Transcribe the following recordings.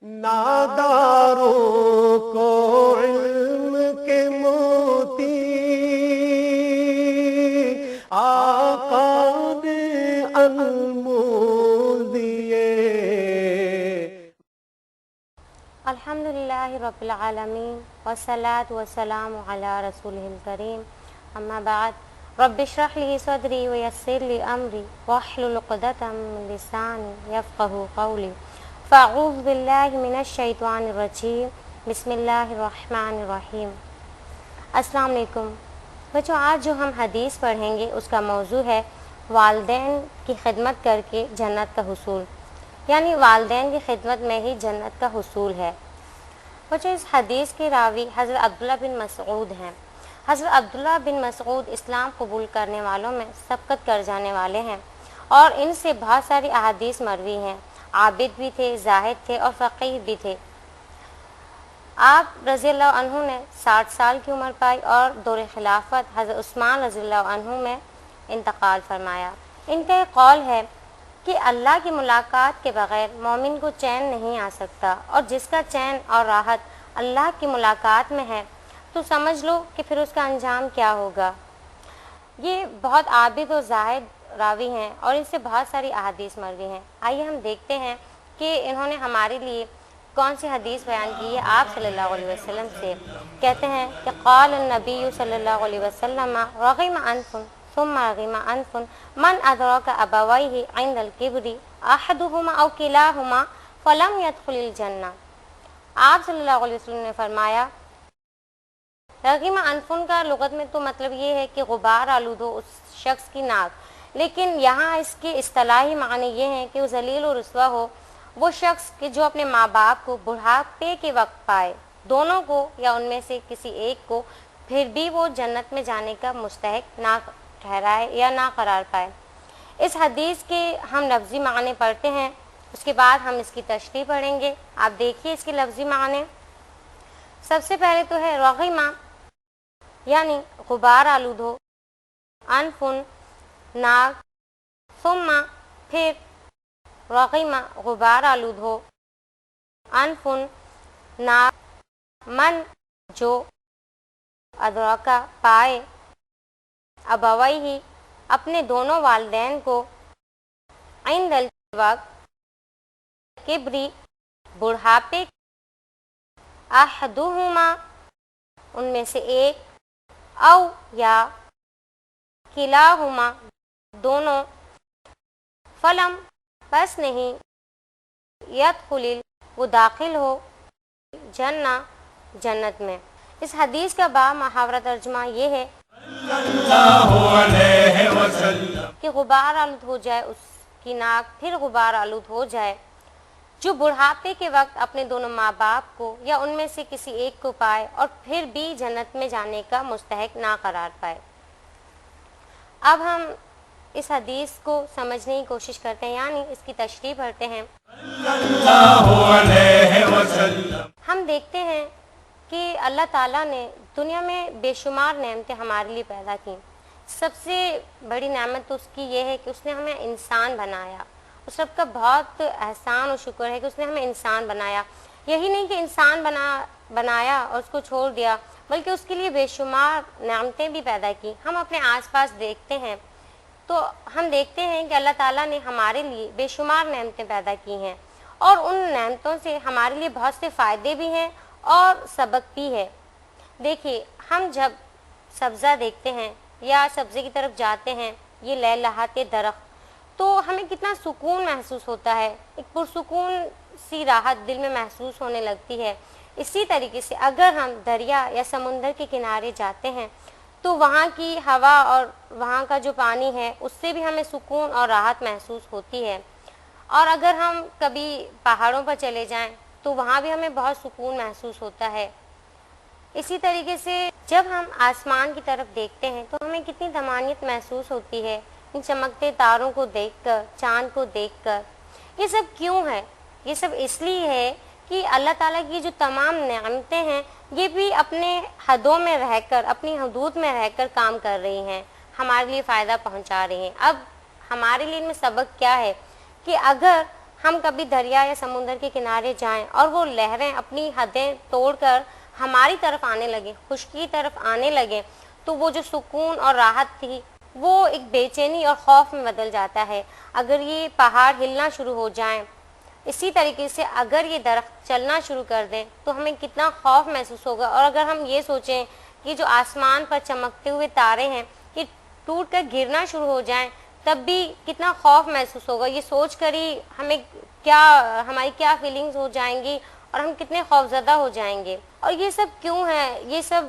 ناداروں کو علم کے موتی آقا نے انمول دیے۔ الحمدللہ رب العالمین والصلاة والسلام علی رسولہ الکریم، اما بعد، رب اشرح لی صدری ویسر لی امری واحلل عقدۃ من لسانی یفقہوا قولی، فاعوذ باللہ من الشیطان الرجیم، بسم اللہ الرحمن الرحیم۔ السلام علیکم بچوں، آج جو ہم حدیث پڑھیں گے اس کا موضوع ہے والدین کی خدمت کر کے جنت کا حصول، یعنی والدین کی خدمت میں ہی جنت کا حصول ہے۔ بچوں، اس حدیث کے راوی حضرت عبداللہ بن مسعود ہیں۔ حضرت عبداللہ بن مسعود اسلام قبول کرنے والوں میں سبقت کر جانے والے ہیں، اور ان سے بہت ساری احادیث مروی ہیں۔ عابد بھی تھے، زاہد تھے اور فقیہ بھی تھے۔ آپ رضی اللہ عنہ نے 60 سال کی عمر پائی اور دور خلافت حضرت عثمان رضی اللہ عنہ میں انتقال فرمایا۔ ان کا ایک قول ہے کہ اللہ کی ملاقات کے بغیر مومن کو چین نہیں آ سکتا، اور جس کا چین اور راحت اللہ کی ملاقات میں ہے تو سمجھ لو کہ پھر اس کا انجام کیا ہوگا۔ یہ بہت عابد و زاہد راوی ہیں اور ان سے بہت ساری احادیث مروی ہیں۔ آئیے ہم دیکھتے ہیں کہ انہوں نے ہمارے لیے کون سی حدیث بیان کی ہے۔ آپ صلی اللہ علیہ وسلم سے کہتے ہیں کہ قال النبی صلی اللہ علیہ وسلم رغم انف ثم رغم انف من ادرک ابویہ عند الکبر احدہما او کلاہما فلم يدخل الجنہ۔ آپ صلی اللہ علیہ وسلم نے فرمایا، رغم انفن کا لغت میں تو مطلب یہ ہے کہ غبار آلود ہو اس شخص کی ناک، لیکن یہاں اس کے اصطلاحی معنی یہ ہیں کہ وہ ذلیل و رسوا ہو وہ شخص کہ جو اپنے ماں باپ کو بڑھاپے کے وقت پائے، دونوں کو یا ان میں سے کسی ایک کو، پھر بھی وہ جنت میں جانے کا مستحق نہ ٹھہرائے یا نہ قرار پائے۔ اس حدیث کے ہم لفظی معنی پڑھتے ہیں، اس کے بعد ہم اس کی تشریح پڑھیں گے۔ آپ دیکھیے اس کے لفظی معنی۔ سب سے پہلے تو ہے رغیمہ، یعنی غبار آلود ہو، انفن ناک، ثم پھر رغیمہ غبار آلود ہو، انفن ناک، من جو ادرکا پائے، ابویہ اپنے دونوں والدین کو، عند الوقت کبری بڑھاپے، احدہما ان میں سے ایک، او یا کلاہما دونوں، فلم بس نہیں، یدخل وہ داخل ہو، جنہ جنت میں۔ اس حدیث کا با محاورہ ترجمہ یہ ہے کہ غبار آلود ہو جائے اس کی ناک، پھر غبار آلود ہو جائے جو بڑھاپے کے وقت اپنے دونوں ماں باپ کو یا ان میں سے کسی ایک کو پائے اور پھر بھی جنت میں جانے کا مستحق نہ قرار پائے۔ اب ہم اس حدیث کو سمجھنے کی کوشش کرتے ہیں، یعنی اس کی تشریح پڑھتے ہیں۔ ہم دیکھتے ہیں کہ اللہ تعالیٰ نے دنیا میں بے شمار نعمتیں ہمارے لیے پیدا کی۔ سب سے بڑی نعمت تو اس کی یہ ہے کہ اس نے ہمیں انسان بنایا۔ اس رب کا بہت احسان و شکر ہے کہ اس نے ہمیں انسان بنایا۔ یہی نہیں کہ انسان بنایا اور اس کو چھوڑ دیا، بلکہ اس کے لیے بے شمار نعمتیں بھی پیدا کی۔ ہم اپنے آس پاس دیکھتے ہیں تو ہم دیکھتے ہیں کہ اللہ تعالیٰ نے ہمارے لیے بے شمار نعمتیں پیدا کی ہیں، اور ان نعمتوں سے ہمارے لیے بہت سے فائدے بھی ہیں اور سبق بھی ہے۔ دیکھیے، ہم جب سبزہ دیکھتے ہیں یا سبزے کی طرف جاتے ہیں، یہ لہلہاتے درخت، تو ہمیں کتنا سکون محسوس ہوتا ہے، ایک پرسکون سی راحت دل میں محسوس ہونے لگتی ہے۔ اسی طریقے سے اگر ہم دریا یا سمندر کے کنارے جاتے ہیں تو وہاں کی ہوا اور وہاں کا جو پانی ہے اس سے بھی ہمیں سکون اور راحت محسوس ہوتی ہے۔ اور اگر ہم کبھی پہاڑوں پر چلے جائیں تو وہاں بھی ہمیں بہت سکون محسوس ہوتا ہے۔ اسی طریقے سے جب ہم آسمان کی طرف دیکھتے ہیں تو ہمیں کتنی طمانینت محسوس ہوتی ہے ان چمکتے تاروں کو دیکھ کر، چاند کو دیکھ کر۔ یہ سب کیوں ہے؟ یہ سب اس لیے ہے کہ اللہ تعالیٰ کی جو تمام نعمتیں ہیں یہ بھی اپنے حدوں میں رہ کر، اپنی حدود میں رہ کر کام کر رہی ہیں، ہمارے لیے فائدہ پہنچا رہی ہیں۔ اب ہمارے لیے ان میں سبق کیا ہے کہ اگر ہم کبھی دریا یا سمندر کے کنارے جائیں اور وہ لہریں اپنی حدیں توڑ کر ہماری طرف آنے لگیں، خشکی کی طرف آنے لگیں، تو وہ جو سکون اور راحت تھی وہ ایک بے چینی اور خوف میں بدل جاتا ہے۔ اگر یہ پہاڑ ہلنا شروع ہو جائیں، اسی طریقے سے اگر یہ درخت چلنا شروع کر دیں تو ہمیں کتنا خوف محسوس ہوگا۔ اور اگر ہم یہ سوچیں کہ جو آسمان پر چمکتے ہوئے تارے ہیں یہ ٹوٹ کر گرنا شروع ہو جائیں تب بھی کتنا خوف محسوس ہوگا۔ یہ سوچ کر ہی ہماری کیا فیلنگز ہو جائیں گی اور ہم کتنے خوفزدہ ہو جائیں گے۔ اور یہ سب کیوں ہے؟ یہ سب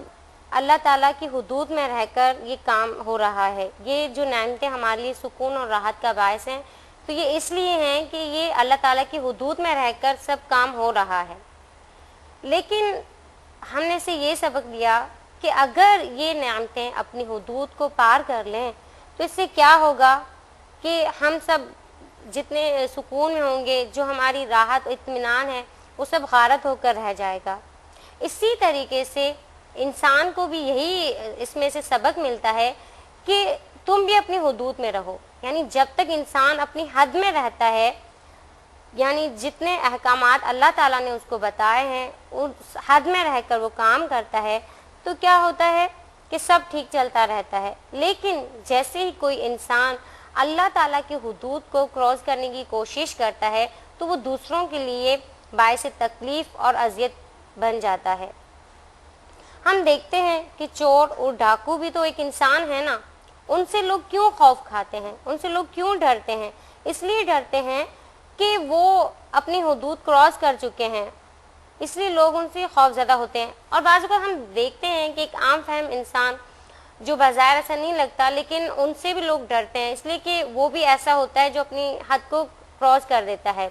اللہ تعالیٰ کی حدود میں رہ کر یہ کام ہو رہا ہے۔ یہ جو نعمتیں ہمارے لیے سکون اور راحت کا باعث ہیں تو یہ اس لیے ہیں کہ یہ اللہ تعالیٰ کی حدود میں رہ کر سب کام ہو رہا ہے۔ لیکن ہم نے سے یہ سبق لیا کہ اگر یہ نعمتیں اپنی حدود کو پار کر لیں تو اس سے کیا ہوگا کہ ہم سب جتنے سکون میں ہوں گے، جو ہماری راحت و اطمینان ہے وہ سب غارت ہو کر رہ جائے گا۔ اسی طریقے سے انسان کو بھی یہی اس میں سے سبق ملتا ہے کہ تم بھی اپنی حدود میں رہو، یعنی جب تک انسان اپنی حد میں رہتا ہے، یعنی جتنے احکامات اللہ تعالیٰ نے اس کو بتائے ہیں اس حد میں رہ کر وہ کام کرتا ہے تو کیا ہوتا ہے کہ سب ٹھیک چلتا رہتا ہے۔ لیکن جیسے ہی کوئی انسان اللہ تعالیٰ کی حدود کو کراس کرنے کی کوشش کرتا ہے تو وہ دوسروں کے لیے باعث تکلیف اور اذیت بن جاتا ہے۔ ہم دیکھتے ہیں کہ چور اور ڈاکو بھی تو ایک انسان ہے نا، ان سے لوگ کیوں خوف کھاتے ہیں، ان سے لوگ کیوں ڈرتے ہیں؟ اس لیے ڈرتے ہیں کہ وہ اپنی حدود کراس کر چکے ہیں، اس لیے لوگ ان سے خوف زدہ ہوتے ہیں۔ اور بعض اوقات ہم دیکھتے ہیں کہ ایک عام فہم انسان جو بظاہر ایسا نہیں لگتا لیکن ان سے بھی لوگ ڈرتے ہیں، اس لیے کہ وہ بھی ایسا ہوتا ہے جو اپنی حد کو کراس کر دیتا ہے۔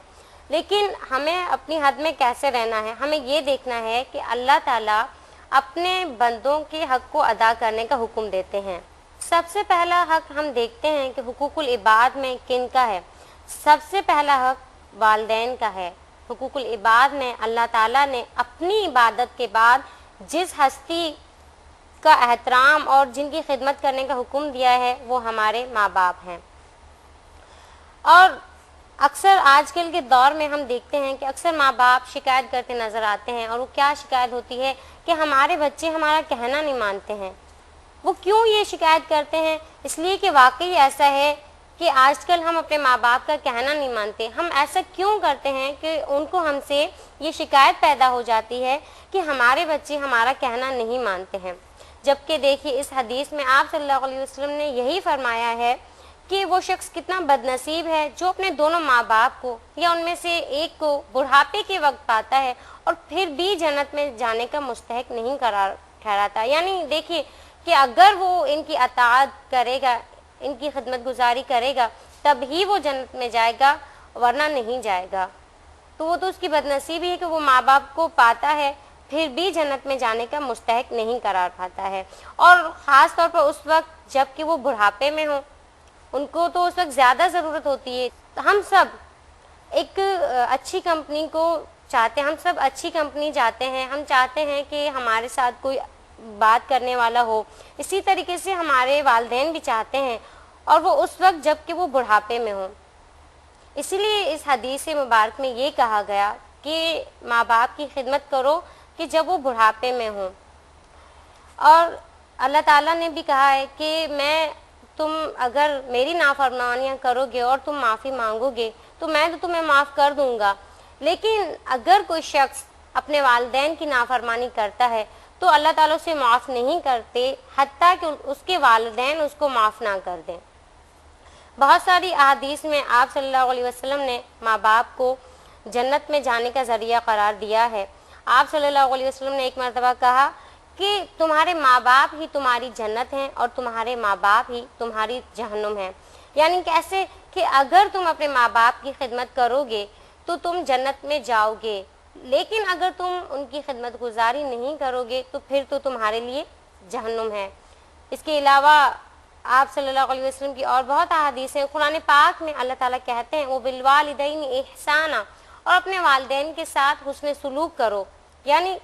لیکن ہمیں اپنی حد میں کیسے رہنا ہے؟ ہمیں یہ دیکھنا ہے کہ اللہ تعالیٰ اپنے بندوں کے حق کو ادا کرنے کا حکم دیتے ہیں۔ سب سے پہلا حق ہم دیکھتے ہیں کہ حقوق العباد میں کن کا ہے؟ سب سے پہلا حق والدین کا ہے۔ حقوق العباد میں اللہ تعالیٰ نے اپنی عبادت کے بعد جس ہستی کا احترام اور جن کی خدمت کرنے کا حکم دیا ہے وہ ہمارے ماں باپ ہیں۔ اور اکثر آج کل کے دور میں ہم دیکھتے ہیں کہ اکثر ماں باپ شکایت کرتے نظر آتے ہیں، اور وہ کیا شکایت ہوتی ہے کہ ہمارے بچے ہمارا کہنا نہیں مانتے ہیں۔ وہ کیوں یہ شکایت کرتے ہیں؟ اس لیے کہ واقعی ایسا ہے کہ آج کل ہم اپنے ماں باپ کا کہنا نہیں مانتے۔ ہم ایسا کیوں کرتے ہیں کہ ان کو ہم سے یہ شکایت پیدا ہو جاتی ہے کہ ہمارے بچے ہمارا کہنا نہیں مانتے ہیں، جبکہ دیکھیے اس حدیث میں آپ صلی اللہ علیہ وسلم نے یہی فرمایا ہے کہ وہ شخص کتنا بد نصیب ہے جو اپنے دونوں ماں باپ کو یا ان میں سے ایک کو بڑھاپے کے وقت پاتا ہے اور پھر بھی جنت میں جانے کا مستحق نہیں قرار ٹھہراتا۔ یعنی دیکھیے کہ اگر وہ ان کی اطاعت کرے گا، ان کی خدمت گزاری کرے گا تب ہی وہ جنت میں جائے گا، ورنہ نہیں جائے گا۔ تو وہ تو اس کی بد نصیبی ہے کہ وہ ماں باپ کو پاتا ہے پھر بھی جنت میں جانے کا مستحق نہیں قرار پاتا ہے۔ اور خاص طور پر اس وقت جب کہ وہ بڑھاپے میں ہوں، ان کو تو اس وقت زیادہ ضرورت ہوتی ہے۔ ہم سب ایک اچھی کمپنی کو چاہتے ہیں، ہم سب اچھی کمپنی جاتے ہیں، ہم چاہتے ہیں کہ ہمارے ساتھ کوئی بات کرنے والا ہو۔ اسی طریقے سے ہمارے والدین بھی چاہتے ہیں، اور وہ اس وقت جب کہ وہ بڑھاپے میں ہوں۔ اسی لیے اس حدیث مبارک میں یہ کہا گیا کہ ماں باپ کی خدمت کرو کہ جب وہ بڑھاپے میں ہوں۔ اور اللہ تعالیٰ نے بھی کہا ہے کہ تم اگر میری نافرمانیاں کرو گے اور تم معافی مانگو گے تو میں تو تمہیں معاف کر دوں گا۔ لیکن اگر کوئی شخص اپنے والدین کی نافرمانی کرتا ہے تو اللہ تعالیٰ اسے معاف نہیں کرتے حتیٰ کہ اس کے والدین اس کو معاف نہ کر دیں۔ بہت ساری احادیث میں آپ صلی اللہ علیہ وسلم نے ماں باپ کو جنت میں جانے کا ذریعہ قرار دیا ہے۔ آپ صلی اللہ علیہ وسلم نے ایک مرتبہ کہا کہ تمہارے ماں باپ ہی تمہاری جنت ہیں اور تمہارے ماں باپ ہی تمہاری جہنم ہیں۔ یعنی کیسے کہ اگر تم اپنے ماں باپ کی خدمت کرو گے تو تم جنت میں جاؤ گے، لیکن اگر تم ان کی خدمت گزاری نہیں کرو گے تو پھر تو تمہارے لیے جہنم ہے۔ اس کے علاوہ آپ صلی اللہ علیہ وسلم کی اور بہت احادیث ہیں۔ قرآن پاک میں اللہ تعالیٰ کہتے ہیں وَبِالْوَالِدَيْنِ إِحْسَانًا، اور اپنے والدین کے ساتھ حسن سلوک کرو۔ یعنی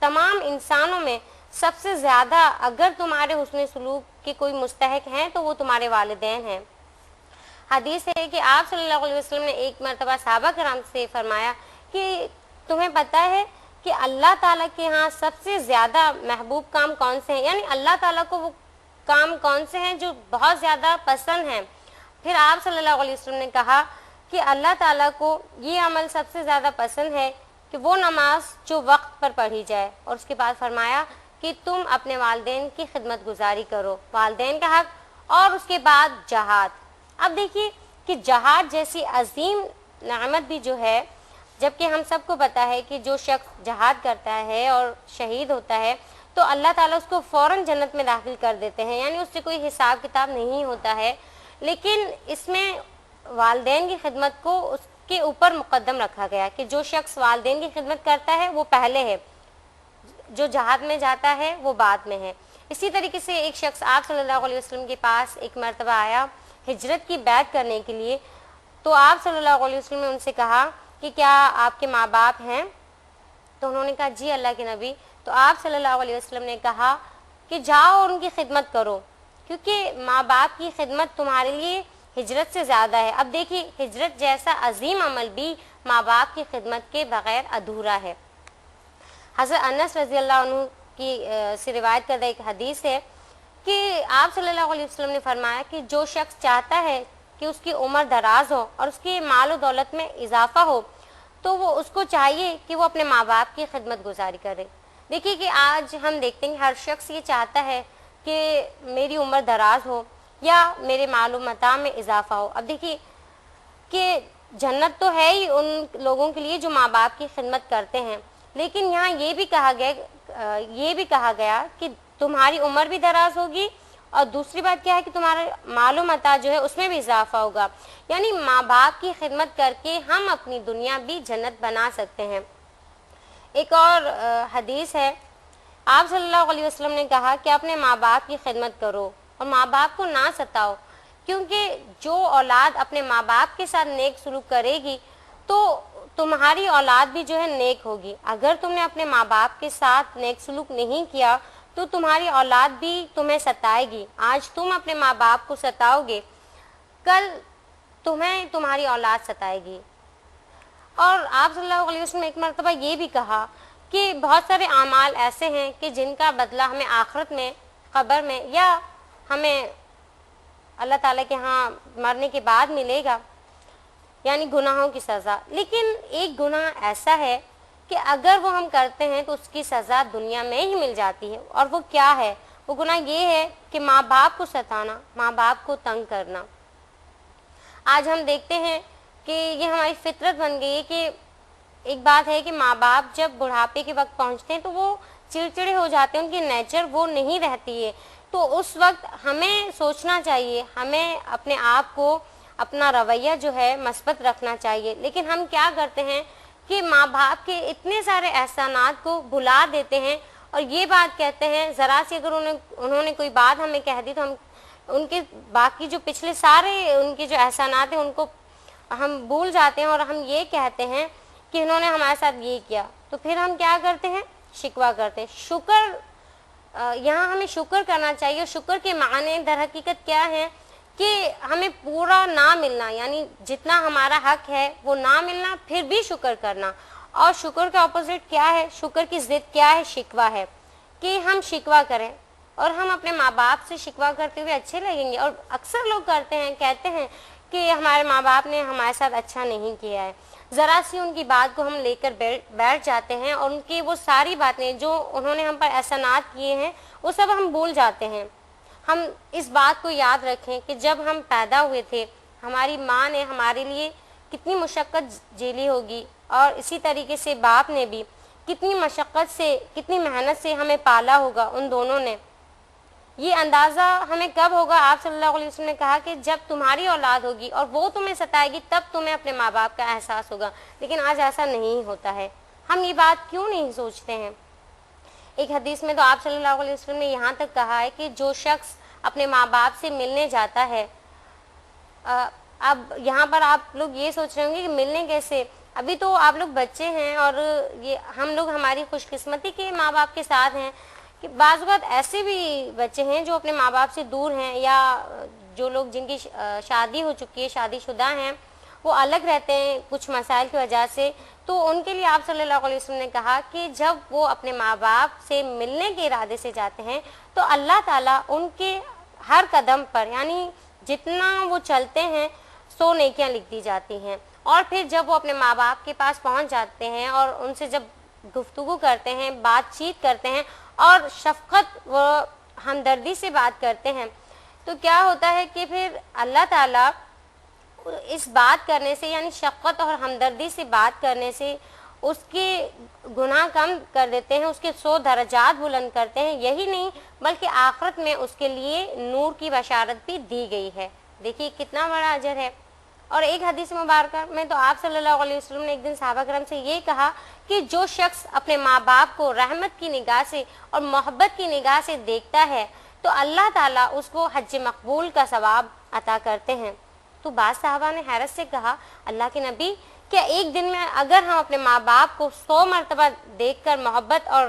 تمام انسانوں میں سب سے زیادہ اگر تمہارے حسن سلوک کے کوئی مستحق ہیں تو وہ تمہارے والدین ہیں۔ حدیث ہے کہ آپ صلی اللہ علیہ وسلم نے ایک مرتبہ صحابہ کرام سے فرمایا کہ تمہیں پتہ ہے کہ اللہ تعالیٰ کے ہاں سب سے زیادہ محبوب کام کون سے ہیں، یعنی اللہ تعالیٰ کو وہ کام کون سے ہیں جو بہت زیادہ پسند ہیں؟ پھر آپ صلی اللہ علیہ وسلم نے کہا کہ اللہ تعالیٰ کو یہ عمل سب سے زیادہ پسند ہے کہ وہ نماز جو وقت پر پڑھی جائے، اور اس کے بعد فرمایا کہ تم اپنے والدین کی خدمت گزاری کرو، والدین کا حق، اور اس کے بعد جہاد۔ اب دیکھیے کہ جہاد جیسی عظیم نعمت بھی جو ہے، جبکہ ہم سب کو پتہ ہے کہ جو شخص جہاد کرتا ہے اور شہید ہوتا ہے تو اللہ تعالیٰ اس کو فوراً جنت میں داخل کر دیتے ہیں، یعنی اس سے کوئی حساب کتاب نہیں ہوتا ہے، لیکن اس میں والدین کی خدمت کو اس کے اوپر مقدم رکھا گیا کہ جو شخص والدین کی خدمت کرتا ہے وہ پہلے ہے، جو جہاد میں جاتا ہے وہ بعد میں ہے۔ اسی طریقے سے ایک شخص آپ صلی اللہ علیہ وسلم کے پاس ایک مرتبہ آیا ہجرت کی بیعت کرنے کے لیے، تو آپ صلی اللہ علیہ وسلم نے ان سے کہا کہ کیا آپ کے ماں باپ ہیں؟ تو انہوں نے کہا جی اللہ کے نبی۔ تو آپ صلی اللہ علیہ وسلم نے کہا کہ جاؤ اور ان کی خدمت کرو، کیونکہ ماں باپ کی خدمت تمہارے لیے ہجرت سے زیادہ ہے۔ اب دیکھیے ہجرت جیسا عظیم عمل بھی ماں باپ کی خدمت کے بغیر ادھورا ہے۔ حضرت انس رضی اللہ عنہ کی سے روایت کردہ ایک حدیث ہے کہ آپ صلی اللہ علیہ وسلم نے فرمایا کہ جو شخص چاہتا ہے کہ اس کی عمر دراز ہو اور اس کی مال و دولت میں اضافہ ہو تو وہ اس کو چاہیے کہ وہ اپنے ماں باپ کی خدمت گزاری کرے۔ دیکھیے کہ آج ہم دیکھتے ہیں کہ ہر شخص یہ چاہتا ہے کہ میری عمر دراز ہو یا میرے مال و متاع میں اضافہ ہو۔ اب دیکھیے کہ جنت تو ہے ہی ان لوگوں کے لیے جو ماں باپ کی خدمت کرتے ہیں، لیکن یہاں یہ بھی کہا گیا کہ تمہاری عمر بھی دراز ہوگی، اور دوسری بات کیا ہے کہ تمہارا مال و متاع جو ہے اس میں بھی اضافہ ہوگا، یعنی ماں باپ کی خدمت کر کے ہم اپنی دنیا بھی جنت بنا سکتے ہیں۔ ایک اور حدیث ہے، آپ صلی اللہ علیہ وسلم نے کہا کہ اپنے ماں باپ کی خدمت کرو اور ماں باپ کو نہ ستاؤ، کیونکہ جو اولاد اپنے ماں باپ کے ساتھ نیک سلوک کرے گی تو تمہاری اولاد بھی جو ہے نیک ہوگی۔ اگر تم نے اپنے ماں باپ کے ساتھ نیک سلوک نہیں کیا تو تمہاری اولاد بھی تمہیں ستائے گی۔ آج تم اپنے ماں باپ کو ستاؤ گے، کل تمہیں تمہاری اولاد ستائے گی۔ اور آپ صلی اللہ علیہ وسلم نے ایک مرتبہ یہ بھی کہا کہ بہت سارے اعمال ایسے ہیں کہ جن کا بدلہ ہمیں آخرت میں، قبر میں، یا ہمیں اللہ تعالیٰ کے ہاں مرنے کے بعد ملے گا، یعنی گناہوں کی سزا۔ لیکن ایک گناہ ایسا ہے کہ اگر وہ ہم کرتے ہیں تو اس کی سزا دنیا میں ہی مل جاتی ہے، اور وہ کیا ہے؟ وہ گناہ یہ ہے کہ ماں باپ کو ستانا، ماں باپ کو تنگ کرنا۔ آج ہم دیکھتے ہیں کہ یہ ہماری فطرت بن گئی ہے کہ ایک بات ہے کہ ماں باپ جب بڑھاپے کے وقت پہنچتے ہیں تو وہ چڑچڑے ہو جاتے ہیں، ان کی نیچر وہ نہیں رہتی ہے، تو اس وقت ہمیں سوچنا چاہیے، ہمیں اپنے آپ کو، اپنا رویہ جو ہے مثبت رکھنا چاہیے۔ لیکن ہم کیا کرتے ہیں کہ ماں باپ کے اتنے سارے احسانات کو بھلا دیتے ہیں، اور یہ بات کہتے ہیں ذرا سی اگر انہوں نے کوئی بات ہمیں کہہ دی تو ہم ان کے باقی جو پچھلے سارے ان کے جو احسانات ہیں ان کو ہم بھول جاتے ہیں، اور ہم یہ کہتے ہیں کہ انہوں نے ہمارے ساتھ یہ کیا، تو پھر ہم کیا کرتے ہیں؟ شکوہ کرتے ہیں۔ شکر، یہاں ہمیں شکر کرنا چاہیے، اور شکر کے معنی در حقیقت کیا ہے کہ ہمیں پورا نہ ملنا، یعنی جتنا ہمارا حق ہے وہ نہ ملنا، پھر بھی شکر کرنا۔ اور شکر کا اپوزٹ کیا ہے؟ شکر کی ضد کیا ہے؟ شکوہ ہے، کہ ہم شکوہ کریں، اور ہم اپنے ماں باپ سے شکوہ کرتے ہوئے اچھے لگیں گے، اور اکثر لوگ کرتے ہیں، کہتے ہیں کہ ہمارے ماں باپ نے ہمارے ساتھ اچھا نہیں کیا ہے، ذرا سی ان کی بات کو ہم لے کر بیٹھ جاتے ہیں، اور ان کی وہ ساری باتیں جو انہوں نے ہم پر احسانات کیے ہیں وہ سب ہم بھول جاتے ہیں۔ ہم اس بات کو یاد رکھیں کہ جب ہم پیدا ہوئے تھے ہماری ماں نے ہمارے لیے کتنی مشقت جھیلی ہوگی، اور اسی طریقے سے باپ نے بھی کتنی مشقت سے، کتنی محنت سے ہمیں پالا ہوگا ان دونوں نے۔ یہ اندازہ ہمیں کب ہوگا؟ آپ صلی اللہ علیہ وسلم نے کہا کہ جب تمہاری اولاد ہوگی اور وہ تمہیں ستائے گی تب تمہیں اپنے ماں باپ کا احساس ہوگا، لیکن آج ایسا نہیں ہوتا ہے۔ ہم یہ بات کیوں نہیں سوچتے ہیں؟ ایک حدیث میں تو آپ صلی اللہ علیہ وسلم نے یہاں تک کہا ہے کہ جو شخص اپنے ماں باپ سے ملنے جاتا ہے، اب یہاں پر آپ لوگ یہ سوچ رہے ہوں گے کہ ملنے کیسے؟ ابھی تو آپ لوگ بچے ہیں، اور یہ ہم لوگ ہماری خوش قسمتی کے ماں باپ کے ساتھ ہیں کہ بعض اوقات ایسے بھی بچے ہیں جو اپنے ماں باپ سے دور ہیں، یا جو لوگ جن کی شادی ہو چکی ہے، شادی شدہ ہیں، وہ الگ رہتے ہیں کچھ مسائل کی وجہ سے، تو ان کے لیے آپ صلی اللہ علیہ وسلم نے کہا کہ جب وہ اپنے ماں باپ سے ملنے کے ارادے سے جاتے ہیں تو اللہ تعالیٰ ان کے ہر قدم پر، یعنی جتنا وہ چلتے ہیں 100 نیکیاں لکھ دی جاتی ہیں، اور پھر جب وہ اپنے ماں باپ کے پاس پہنچ جاتے ہیں اور ان سے جب گفتگو کرتے ہیں، بات چیت کرتے ہیں اور شفقت و ہمدردی سے بات کرتے ہیں، تو کیا ہوتا ہے کہ پھر اللہ تعالیٰ اس بات کرنے سے، یعنی شفقت اور ہمدردی سے بات کرنے سے اس کے گناہ کم کر دیتے ہیں، اس کے 100 درجات بلند کرتے ہیں۔ یہی نہیں بلکہ آخرت میں اس کے لیے نور کی بشارت بھی دی گئی ہے۔ دیکھیے کتنا بڑا اجر ہے۔ اور ایک حدیث مبارکہ میں تو آپ صلی اللہ علیہ وسلم نے ایک دن صحابہ کرام سے یہ کہا کہ جو شخص اپنے ماں باپ کو رحمت کی نگاہ سے اور محبت کی نگاہ سے دیکھتا ہے تو اللہ تعالیٰ اس کو حج مقبول کا ثواب عطا کرتے ہیں۔ تو بعض صحابہ نے حیرت سے کہا، اللہ کے نبی، کیا ایک دن میں اگر ہم اپنے ماں باپ کو 100 مرتبہ دیکھ کر محبت اور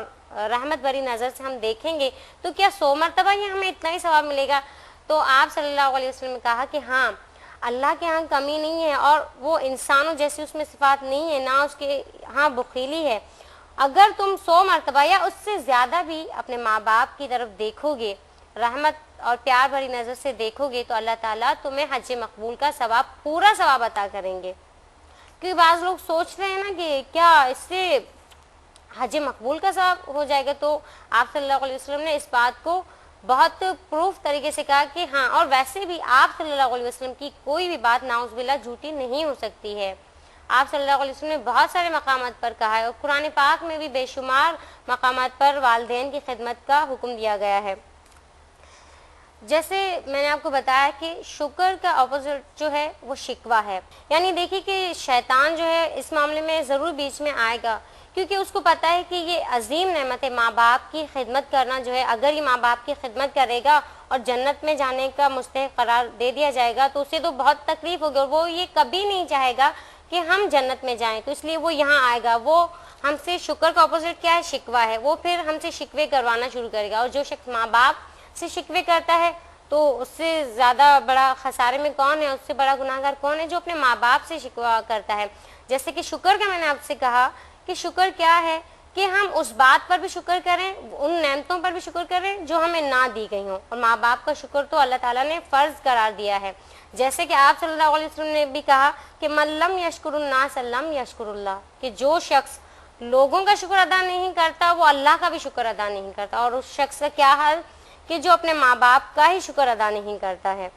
رحمت بری نظر سے ہم دیکھیں گے تو کیا 100 مرتبہ ہی ہمیں اتنا ہی ثواب ملے گا؟ تو آپ صلی اللہ علیہ وسلم نے کہا کہ ہاں، اللہ کے ہاں کمی نہیں ہے اور وہ انسانوں جیسی اس میں صفات نہیں ہے، نہ اس کے ہاں بخیلی ہے۔ اگر تم 100 مرتبہ یا اس سے زیادہ بھی اپنے ماں باپ کی طرف دیکھو گے، رحمت اور پیار بھری نظر سے دیکھو گے، تو اللہ تعالیٰ تمہیں حج مقبول کا ثواب، پورا ثواب عطا کریں گے۔ کیونکہ بعض لوگ سوچ رہے ہیں نا کہ کیا اس سے حج مقبول کا ثواب ہو جائے گا، تو آپ صلی اللہ علیہ وسلم نے اس بات کو بہت پروف طریقے سے کہا کہ ہاں، اور ویسے بھی آپ صلی اللہ علیہ وسلم کی کوئی بھی بات نعوذ باللہ جھوٹی نہیں ہو سکتی ہے۔ آپ صلی اللہ علیہ وسلم نے بہت سارے مقامات پر کہا ہے، اور قرآن پاک میں بھی بے شمار مقامات پر والدین کی خدمت کا حکم دیا گیا ہے۔ جیسے میں نے آپ کو بتایا کہ شکر کا اپوزٹ جو ہے وہ شکوہ ہے، یعنی دیکھیے کہ شیطان جو ہے اس معاملے میں ضرور بیچ میں آئے گا، کیونکہ اس کو پتہ ہے کہ یہ عظیم نعمت ہے ماں باپ کی خدمت کرنا جو ہے، اگر یہ ماں باپ کی خدمت کرے گا اور جنت میں جانے کا مستحق قرار دے دیا جائے گا تو اسے تو بہت تکلیف ہوگی، اور وہ یہ کبھی نہیں چاہے گا کہ ہم جنت میں جائیں، تو اس لیے وہ یہاں آئے گا۔ وہ ہم سے، شکر کا اپوزٹ کیا ہے؟ شکوہ ہے۔ وہ پھر ہم سے شکوے کروانا شروع کرے گا، اور جو شخص ماں باپ سے شکوے کرتا ہے تو اس سے زیادہ بڑا خسارے میں کون ہے، اس سے بڑا گناہ گار کون ہے جو اپنے ماں باپ سے شکوہ کرتا ہے۔ جیسے کہ شکر کا میں نے آپ سے کہا کہ شکر کیا ہے کہ ہم اس بات پر بھی شکر کریں، ان نعمتوں پر بھی شکر کریں جو ہمیں نہ دی گئی ہوں، اور ماں باپ کا شکر تو اللہ تعالیٰ نے فرض قرار دیا ہے۔ جیسے کہ آپ صلی اللہ علیہ وسلم نے بھی کہا کہ من لم یشکر الناس لم یشکر اللہ، کہ جو شخص لوگوں کا شکر ادا نہیں کرتا وہ اللہ کا بھی شکر ادا نہیں کرتا، اور اس شخص کا کیا حال کہ جو اپنے ماں باپ کا ہی شکر ادا نہیں کرتا ہے۔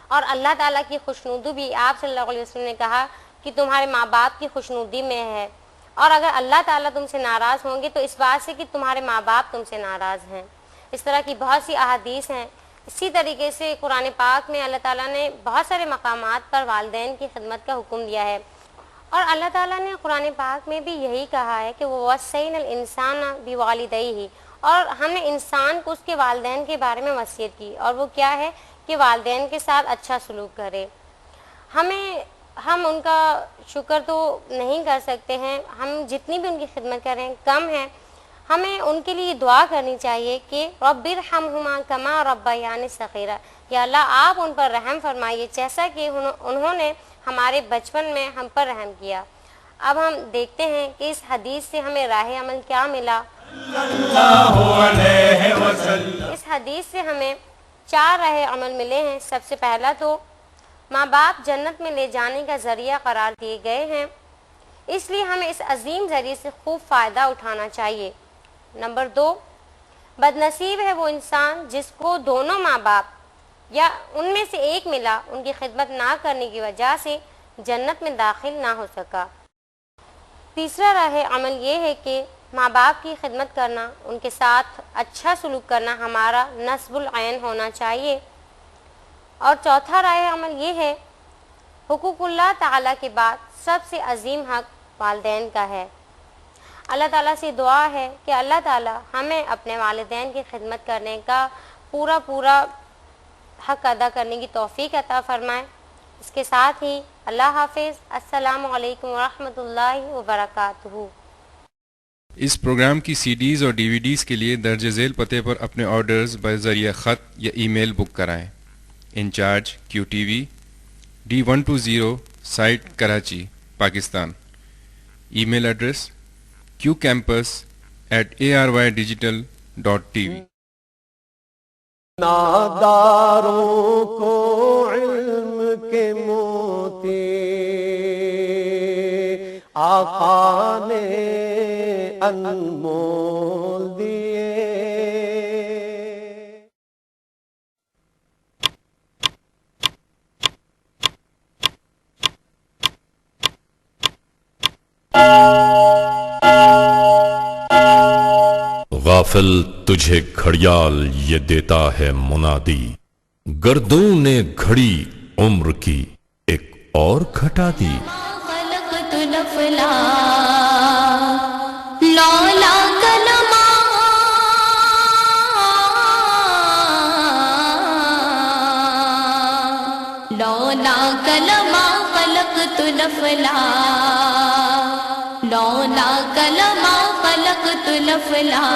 اور اللہ تعالیٰ کی خوشنودی بھی آپ صلی اللہ علیہ وسلم نے کہا کہ تمہارے ماں باپ کی خوشنودی میں ہے، اور اگر اللہ تعالیٰ تم سے ناراض ہوں گے تو اس بات سے کہ تمہارے ماں باپ تم سے ناراض ہیں۔ اس طرح کی بہت سی احادیث ہیں۔ اسی طریقے سے قرآن پاک میں اللہ تعالیٰ نے بہت سارے مقامات پر والدین کی خدمت کا حکم دیا ہے، اور اللہ تعالیٰ نے قرآن پاک میں بھی یہی کہا ہے کہ وہ وصینا الانسان بوالدیہ، اور ہم نے انسان کو اس کے والدین کے بارے میں وصیت کی، اور وہ کیا ہے کہ والدین کے ساتھ اچھا سلوک کرے۔ ہم ان کا شکر تو نہیں کر سکتے ہیں، ہم جتنی بھی ان کی خدمت کریں کم ہے۔ ہمیں ان کے لیے دعا کرنی چاہیے کہ رب ارحمہما کما ربیانی صغیرا، یا اللہ آپ ان پر رحم فرمائیے جیسا کہ انہوں نے ہمارے بچپن میں ہم پر رحم کیا۔ اب ہم دیکھتے ہیں کہ اس حدیث سے ہمیں راہ عمل کیا ملا۔ اس حدیث سے ہمیں 4 راہ عمل ملے ہیں۔ سب سے پہلا تو ماں باپ جنت میں لے جانے کا ذریعہ قرار دیے گئے ہیں، اس لیے ہمیں اس عظیم ذریعے سے خوب فائدہ اٹھانا چاہیے۔ نمبر 2، بد نصیب ہے وہ انسان جس کو دونوں ماں باپ یا ان میں سے ایک ملا ان کی خدمت نہ کرنے کی وجہ سے جنت میں داخل نہ ہو سکا۔ تیسرا راہ عمل یہ ہے کہ ماں باپ کی خدمت کرنا، ان کے ساتھ اچھا سلوک کرنا ہمارا نصب العین ہونا چاہیے۔ اور چوتھا راہ عمل یہ ہے، حقوق اللہ تعالیٰ کے بعد سب سے عظیم حق والدین کا ہے۔ اللہ تعالیٰ سے دعا ہے کہ اللہ تعالیٰ ہمیں اپنے والدین کی خدمت کرنے کا پورا حق ادا کرنے کی توفیق عطا فرمائے۔ اس کے ساتھ ہی اللہ حافظ، السلام علیکم ورحمۃ اللہ وبرکاتہ۔ اس پروگرام کی سی ڈیز اور ڈی وی ڈیز کے لیے درج ذیل پتے پر اپنے آرڈرز بذریعہ خط یا ای میل بک کرائیں۔ Incharge QTV, D120, Site Karachi, Pakistan. Email address qcampus@arYdigital.tv. ناداروں کو علم کے موتی آقا نے انمول دیے. غافل تجھے گھڑیال یہ دیتا ہے منادی، گردوں نے گھڑی عمر کی ایک اور گھٹا دی. خلقت الافلا لولا کلما لولا کلما خلقت الافلا لولا کلما خلقت الافلا